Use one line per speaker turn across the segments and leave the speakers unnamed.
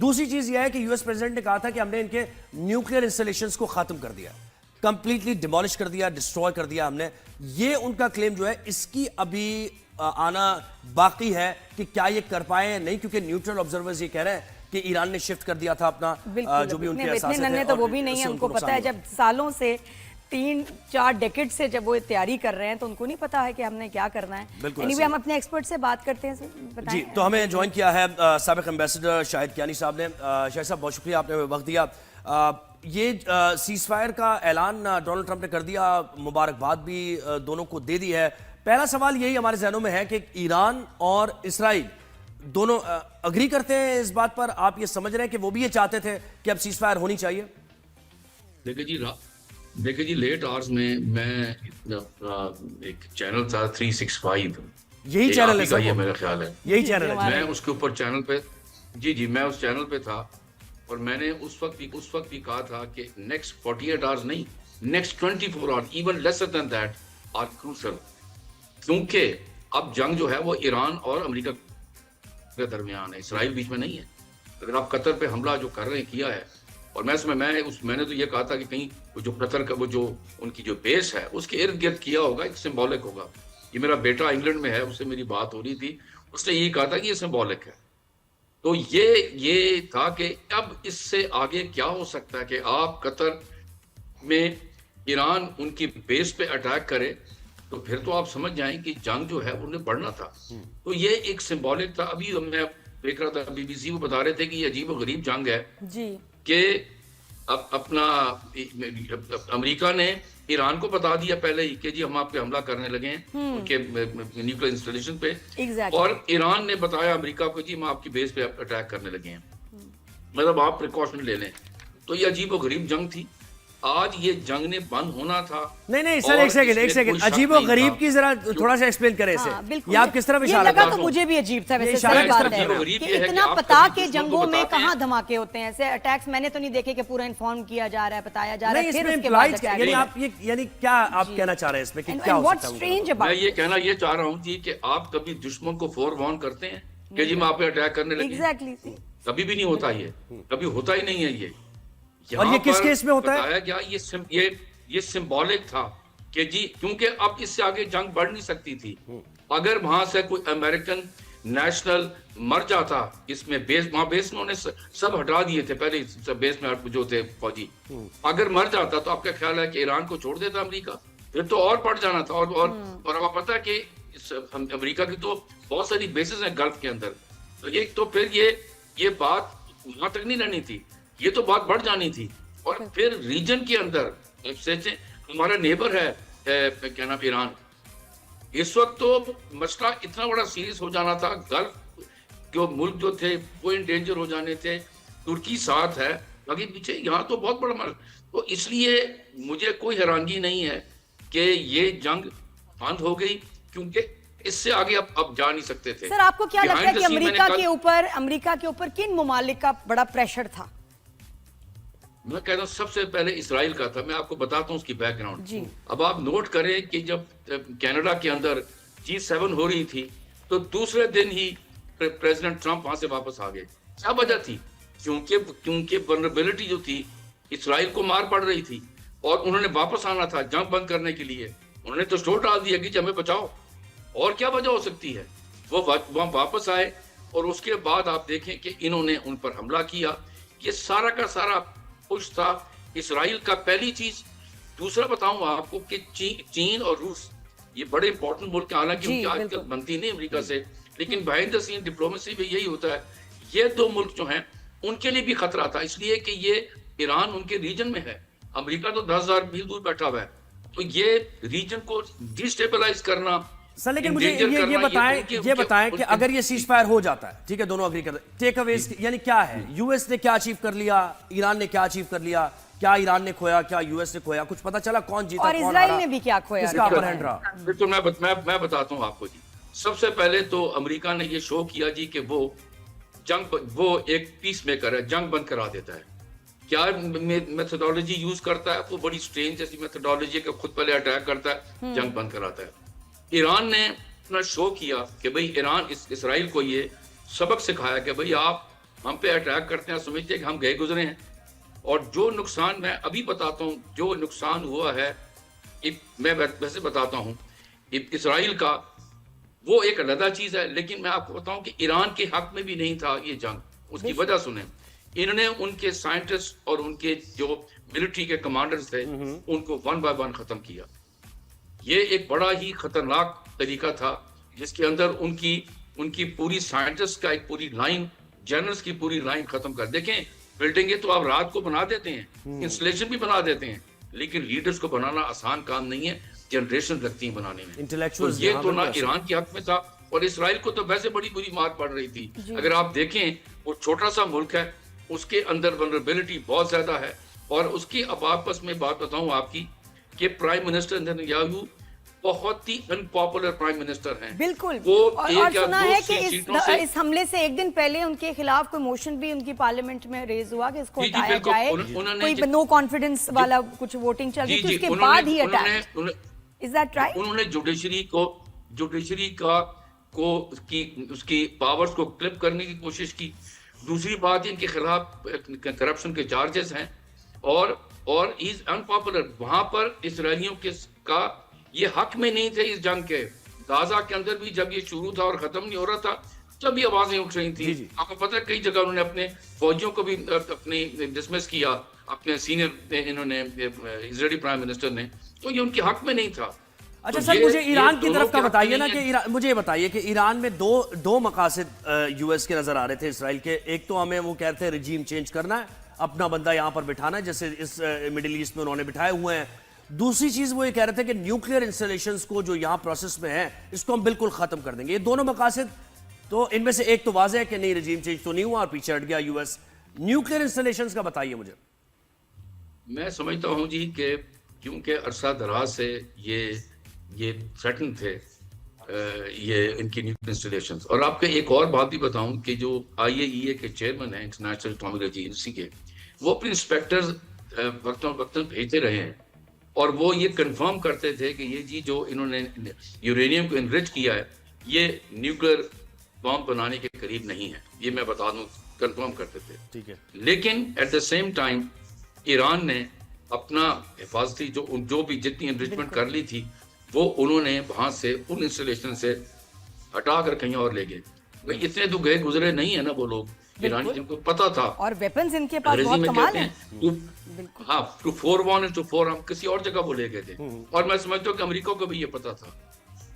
دوسری چیز یہ ہے کہ یو ایس پریزیڈنٹ نے کہا تھا کہ ہم نے ان کے نیوکلیئر انسٹالیشنز کو ختم کر دیا, کمپلیٹلی ڈیمولش کر دیا, ڈسٹروائے کر دیا ہم نے. یہ ان کا کلیم جو ہے اس کی ابھی آنا باقی ہے کہ کیا یہ کر پائے نہیں, کیونکہ نیوٹرل آبزرورز یہ کہہ رہے ہیں کہ ایران نے شفٹ کر دیا تھا اپنا جو بھی ان کے احساس تھے,
تو وہ بھی نہیں ہے. ان کو پتا ہے جب سالوں سے 3-4 ڈیکیڈ سے جب وہ تیاری کر رہے ہیں تو ان کو نہیں پتا ہے کہ ہم نے کیا کرنا ہے. anyway ہم اپنے ایکسپرٹ سے بات کرتے ہیں.
جی, تو ہمیں جوائن کیا ہے سابق ایمبیسڈر شاہد کیانی صاحب نے. شاہد صاحب بہت شکریہ, آپ نے وقت دیا. یہ سیز فائر کا اعلان ڈونلڈ ٹرمپ نے کر دیا, مبارکباد بھی دونوں کو دے دی ہے. پہلا سوال یہی ہمارے ذہنوں میں ہے کہ ایران اور اسرائیل دونوں اگری کرتے ہیں اس بات پر, آپ یہ سمجھ رہے ہیں کہ وہ بھی یہ چاہتے تھے کہ اب سیز فائر ہونی چاہیے؟
دیکھیں جی لیٹ آورز میں ایک چینل تھا 365,
یہی چینل ہے
یہ میرا خیال ہے,
یہی چینل ہے.
میں اس کے اوپر چینل پہ میں اس چینل پہ تھا اور میں نے اس وقت بھی کہا تھا کہ نیکسٹ 48 آورز نہیں, next 24 hours even lesser than that are crucial, کیونکہ اب جنگ جو ہے وہ ایران اور امریکہ کے درمیان ہے, اسرائیل بیچ میں نہیں ہے. اگر آپ قطر پہ حملہ جو کر رہے ہیں کیا ہے, اور میں نے تو یہ کہا تھا کہ کہیں وہ جو قطر کا وہ جو ان کی جو بیس ہے اس کے ارد گرد کیا ہوگا, ایک سمبولک ہوگا. یہ میرا بیٹا انگلینڈ میں ہے, اس سے میری بات ہو رہی تھی, اس نے یہی کہا تھا کہ یہ سمبولک ہے. تو یہ تھا کہ اب اس سے آگے کیا ہو سکتا ہے کہ آپ قطر میں ایران ان کی بیس پہ اٹیک کرے, تو پھر تو آپ سمجھ جائیں کہ جنگ جو ہے انہیں بڑھنا تھا. تو یہ ایک سمبولک تھا. ابھی میں دیکھ رہا تھا BBC وہ بتا رہے تھے کہ یہ عجیب و غریب جنگ ہے کہ اب اپنا امریکہ نے ایران کو بتا دیا پہلے ہی کہ جی ہم آپ پہ حملہ کرنے لگے ہیں ان کے نیوکلیئر انسٹالیشن پہ, اور ایران نے بتایا امریکہ کو جی ہم آپ کی بیس پہ اٹیک کرنے لگے ہیں, مطلب آپ پریکاشن لے لیں. تو یہ عجیب و غریب جنگ تھی. آج یہ جنگ نے بند ہونا تھا.
نہیں سر, ایک سیکنڈ, عجیب و غریب کی ذرا تھوڑا سا ایکسپلین کریں اسے. یہ آپ کس طرح اشارہ
لگا تو مجھے بھی عجیب تھا ویسے صحیح بات ہے کہ اتنا پتا کہ جنگوں میں کہاں دھماکے ہوتے ہیں, ایسے اٹیکس میں نے تو نہیں دیکھے کہ پورا انفارم کیا جا رہا ہے, بتایا جا رہا ہے, پھر اس کے بعد اٹیک.
یعنی آپ یعنی کیا آپ کہنا چاہ رہے ہیں اس میں کہ کیا ہو سکتا ہے؟
میں یہ کہنا یہ چاہ رہا ہوں جی کہ آپ کبھی دشمن کو فور وارن کرتے ہیں کہ جی میں آپ پہ اٹیک کرنے لگے؟ کبھی بھی نہیں ہوتا, یہ کبھی ہوتا ہی نہیں ہے.
اور یہ کس کیس میں ہوتا ہے؟
بتایا گیا یہ سمبولک تھا کہ جی کیونکہ اب اس سے آگے جنگ بڑھ نہیں سکتی تھی. اگر وہاں سے کوئی امریکن نیشنل مر جاتا اس میں وہاں بیس میں انہیں سب ہٹا دیے تھے پہلے بیس میں جو تھے فوجی, اگر مر جاتا تو آپ کا خیال ہے کہ ایران کو چھوڑ دیتا امریکہ؟ پھر تو اور پڑ جانا تھا. اور آپ پتا ہے کہ امریکہ کی تو بہت ساری بیسز ہیں گلف کے اندر, تو پھر یہ بات وہاں تک نہیں رہنی تھی, یہ تو بات بڑھ جانی تھی. اور پھر ریجن کے اندر ہمارا نیبر ہے کیا نام ایران, اس وقت تو مسئلہ اتنا بڑا سیریس ہو جانا تھا. گلف جو ملک جو تھے وہ انڈینجر ہو جانے تھے, ترکی ساتھ ہے باقی پیچھے, یہاں تو بہت بڑا مسئلہ. تو اس لیے مجھے کوئی حیرانگی نہیں ہے کہ یہ جنگ بند ہو گئی, کیونکہ اس سے آگے اب جا نہیں سکتے تھے.
سر آپ کو کیا لگتا ہے کہ امریکہ کے اوپر کن ممالک کا بڑا پریشر تھا؟
میں کہتا ہوں سب سے پہلے اسرائیل کا تھا. میں آپ کو بتاتا ہوں اس کی بیک گراؤنڈ. اب آپ نوٹ کریں کہ جب کینیڈا کے اندر G7 ہو رہی تھی تو دوسرے دن ہی پریزیڈنٹ ٹرمپ وہاں سے واپس آ گئے. کیا وجہ تھی؟ کیونکہ ولنریبلٹی جو تھی اسرائیل کو مار پڑ رہی تھی اور انہوں نے واپس آنا تھا جنگ بند کرنے کے لیے. انہوں نے تو اسٹور ڈال دیا کہ ہمیں بچاؤ. اور کیا وجہ ہو سکتی ہے؟ وہ وہاں واپس آئے اور اس کے بعد آپ دیکھیں کہ انہوں نے ان پر حملہ کیا. یہ سارا کا سارا پش تھا اسرائیل کا. پہلی چیز. دوسرا بتاؤں آپ کو کہ چین اور روس یہ بڑے امپورٹنٹ ملک ہیں, حالانکہ ان کی آج تک بنتی نہیں امریکہ سے, لیکن بہائنڈ دا سین ڈپلومیسی میں یہی ہوتا ہے. یہ دو ملک جو ہیں ان کے لیے بھی خطرہ تھا, اس لیے کہ یہ ایران ان کے ریجن میں ہے, امریکہ تو 10,000 میل دور بیٹھا ہوا ہے. تو یہ ریجن کو ڈیسٹیبلائز کرنا.
سر لیکن مجھے یہ بتائیں کہ اگر یہ سیز فائر ہو جاتا ہے, ٹھیک ہے, دونوں اگری کرتے ہیں, ٹیک اویز یعنی کیا ہے؟ یو ایس نے کیا اچیو کر لیا, ایران نے کیا اچیو کر لیا, کیا ایران نے کھویا, کیا یو ایس نے کھویا, کچھ پتا چلا کون جیتا
اور اسرائیل نے بھی کیا کھویا,
کس کا اپر ہینڈ رہا؟
تو میں بتاتا ہوں آپ کو جی. سب سے پہلے تو امریکہ نے یہ شو کیا جی کہ وہ ایک پیس میکر ہے, جنگ بند کرا دیتا ہے. کیا میتھڈالوجی یوز کرتا ہے؟ وہ بڑی سٹرینج جیسی میتھڈالوجی کہ خود پہلے اٹیک کرتا ہے, جنگ بند کراتا ہے. ایران نے اپنا شو کیا کہ بھئی ایران اسرائیل کو یہ سبق سکھایا کہ بھئی آپ ہم پہ اٹیک کرتے ہیں, سمجھتے ہیں کہ ہم گئے گزرے ہیں. اور جو نقصان میں ابھی بتاتا ہوں, جو نقصان ہوا ہے میں ویسے بتاتا ہوں اسرائیل کا, وہ ایک علیحدہ چیز ہے. لیکن میں آپ کو بتاؤں کہ ایران کے حق میں بھی نہیں تھا یہ جنگ. اس کی وجہ سنیں, انہوں نے ان کے سائنٹسٹ اور ان کے جو ملٹری کے کمانڈرز تھے ان کو 1 by 1 ختم کیا. یہ ایک بڑا ہی خطرناک طریقہ تھا جس کے اندر ان کی پوری سائنٹسٹ کا ایک پوری لائن, جنرلز کی پوری لائن ختم کر. دیکھیں بلڈنگیں تو آپ رات کو بنا دیتے ہیں, انسٹالیشن بھی بنا دیتے ہیں, لیکن لیڈرز کو بنانا آسان کام نہیں ہے, جنریشن لگتی ہیں بنانے میں. تو یہ تو نہ ایران کے حق میں تھا, اور اسرائیل کو تو ویسے بڑی بری مار پڑ رہی تھی. اگر آپ دیکھیں وہ چھوٹا سا ملک ہے, اس کے اندر ولنریبلٹی بہت زیادہ ہے. اور اس کی اب آپس میں بات بتاؤں آپ کی کہ پرائم منسٹر نیتنیاہو بہت ہی انپاپولر پرائم منسٹر ہیں.
بالکل.
وہ
اور سنا ہے کہ اس حملے سے ایک دن پہلے ان کے خلاف کوئی موشن بھی ان کی پارلیمنٹ میں ریز ہوا کہ اس کو ہٹایا جائے, کوئی نو کانفیڈنس والا کچھ ووٹنگ چل رہی تھی, اس کے بعد ہی اٹیک. Is that right?
انہوں نے جوڈیشری کو اس کی پاورز کو کلپ کرنے کی کوشش کی. دوسری بات ان کے خلاف کرپشن کے چارجز ہیں, اور از انپاپولر. وہاں پر اسرائیلیوں کا یہ حق میں نہیں تھے اس جنگ کے. غزہ کے اندر بھی جب یہ شروع تھا اور ختم نہیں ہو رہا تھا تب یہ آوازیں اٹھ رہی تھیں. آپ کو پتہ ہے کئی جگہ انہوں نے اپنے فوجیوں کو بھی اپنے ڈسمس کیا, اپنے سینئر انہوں نے اسرائیلی پرائم منسٹر نے. تو یہ ان کے حق میں نہیں تھا.
اچھا سر, مجھے ایران کی طرف کا بتائیے نا کہ مجھے یہ بتائیے کہ ایران میں دو مقاصد یو ایس کے نظر آ رہے تھے اسرائیل کے. ایک تو ہمیں وہ کہتے ہیں رجیم چینج کرنا ہے, اپنا بندہ یہاں پر بٹھانا ہے جیسے اس مڈل ایسٹ میں انہوں نے بٹھائے ہوئے ہیں. دوسری چیز وہ یہ کہہ رہے تھے کہ نیوکلیئر انسٹالیشنز کو جو یہاں پروسیس میں ہیں اس کو ہم بالکل ختم کر دیں گے. یہ دونوں مقاصد, تو ان میں سے ایک تو واضح ہے کہ نہیں رجیم چینج تو نہیں ہوا اور پیچھے ہٹ گیا یو ایس. نیوکلیئر انسٹالیشنز کا بتائیے مجھے.
میں سمجھتا ہوں جی کہ کیونکہ عرصہ دراز سے یہ تھریٹن تھے یہ ان کی نیوکلیئر انسٹالیشنز. اور آپ کو ایک اور بات بھی بتاؤں کہ جو IAEA کے چیئرمین ہیں انٹرنیشنل اٹامک ایجنسی کے, وہ اپنے انسپیکٹرز وقتاً بھیجتے رہے ہیں, اور وہ یہ کنفرم کرتے تھے کہ یہ جی جو انہوں نے یورینیم کو انرچ کیا ہے یہ نیوکلیئر بام بنانے کے قریب نہیں ہے. یہ میں بتا دوں, کنفرم کرتے تھے. ٹھیک ہے. لیکن at the same time Iran نے اپنا حفاظتی جو بھی جتنی انرچمنٹ کر لی تھی وہ انہوں نے وہاں سے ان انسٹالیشن سے ہٹا کر کہیں اور لے گئے. اتنے تو گئے گزرے نہیں ہیں نا وہ لوگ ایرانی, جن کو پتا تھا.
اور ویپنز ان کے پاس بہت کمال ہیں.
ہاں, to 4-1 and to 4 ہم کسی اور جگہ وہ لے گئے تھے. اور میں سمجھتا ہوں کہ امریکہ کو بھی یہ پتا تھا,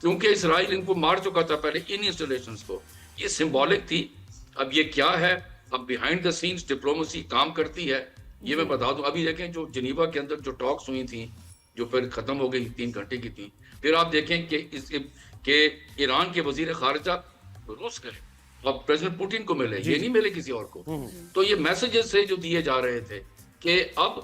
کیونکہ اسرائیل ان کو مار چکا تھا پہلے ان انسٹالیشنز کو. یہ سمبولک تھی. اب یہ کیا ہے, اب بیہائنڈ دا سینز ڈپلومیسی کام کرتی ہے. یہ میں بتا دوں, ابھی دیکھیں جو جنیوا کے اندر جو ٹاکس ہوئی تھیں جو پھر ختم ہو گئی 3 گھنٹے کی تھی, پھر آپ دیکھیں کہ ایران کے وزیر خارجہ روس گئے, اب پریزیڈنٹ پوٹن کو ملے, یہ نہیں ملے کسی اور کو. تو یہ میسیجز سے جو دیے جا رہے تھے کہ اب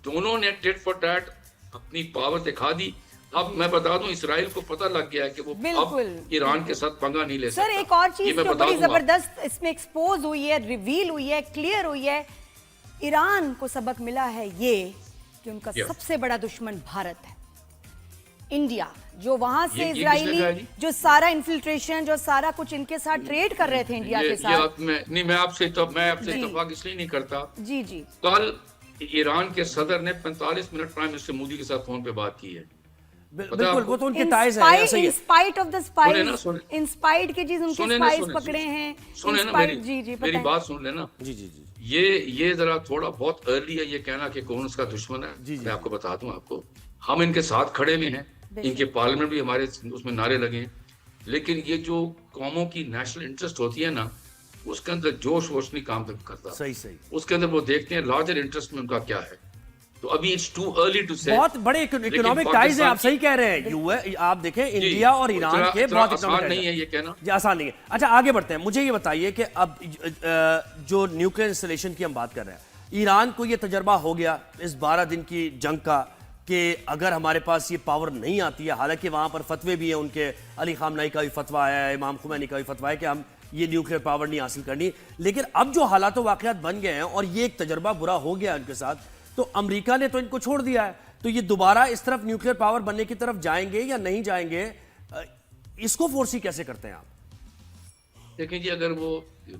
دونوں نے ٹیٹ فار ٹیٹ اپنی پاور دکھا دی. اب میں بتا دوں اسرائیل کو پتہ لگ گیا ہے کہ وہ اب ایران کے ساتھ پنگا نہیں لے سکتا.
سر ایک اور چیز جو بڑی زبردست اس میں ایکسپوز ہوئی ہے, ریویل ہوئی ہے, کلیئر ہوئی ہے, ایران کو سبق ملا ہے یہ کہ ان کا سب سے بڑا دشمن بھارت ہے, انڈیا, جو وہاں سے اسرائیلی جو سارا انفلٹریشن جو سارا کچھ ان کے ساتھ ٹریڈ کر رہے تھے انڈیا کے ساتھ.
نہیں, میں آپ سے اتفاق اس لیے نہیں کرتا.
جی جی,
کل ایران کے صدر نے 45 منٹ پرائم منسٹر مودی کے ساتھ فون پہ بات کی ہے.
بالکل, وہ تو ان کے تائز ہیں.
In spite of the spies, in spite کے چیز ان کے سپائز پکڑے ہیں.
سنیں نا میری بات سن لینا.
جی جی جی,
یہ ذرا تھوڑا بہت ارلی ہے یہ کہنا کہ کون اس کا دشمن ہے. میں آپ کو بتا دوں, آپ کو ہم ان کے ساتھ کھڑے ہوئے ہیں, ان کے پارلیمنٹ بھی ہمارے اس میں نعرے لگے ہیں, لیکن یہ جو قوموں کی نیشنل انٹرسٹ ہوتی ہے نا اس کے اندر جوش ووش نہیں کام کرتا.
صحیح. اس
کے اندر وہ دیکھتے ہیں لارجر انٹرسٹ میں ان کا کیا ہے. تو ابھی اٹس ٹو ارلی ٹو سے.
بہت بڑے اکنامک ٹائز ہیں, آپ صحیح کہہ رہے ہیں. آپ دیکھیں انڈیا اور ایران کے بہت
آسان نہیں ہے یہ کہنا.
جی آسان نہیں ہے. اچھا آگے بڑھتے ہیں. مجھے یہ بتائیے کہ اب جو نیوکلیئر انسٹالیشن کی ہم بات کر رہے ہیں, ایران کو یہ تجربہ ہو گیا اس 12 دن کی جنگ کا کہ اگر ہمارے پاس یہ پاور نہیں آتی ہے, حالانکہ وہاں پر فتوے بھی ہیں ان کے, علی خامنائی کا بھی فتویٰ آیا ہے, امام خمینی کا بھی فتویٰ ہے کہ ہم یہ نیوکلیئر پاور نہیں حاصل کرنی. لیکن اب جو حالات و واقعات بن گئے ہیں اور یہ ایک تجربہ برا ہو گیا ان کے ساتھ, تو امریکہ نے تو ان کو چھوڑ دیا ہے, تو یہ دوبارہ اس طرف نیوکلیئر پاور بننے کی طرف جائیں گے یا نہیں جائیں گے, اس کو فورسی کیسے کرتے ہیں آپ؟
دیکھیں جی, اگر وہ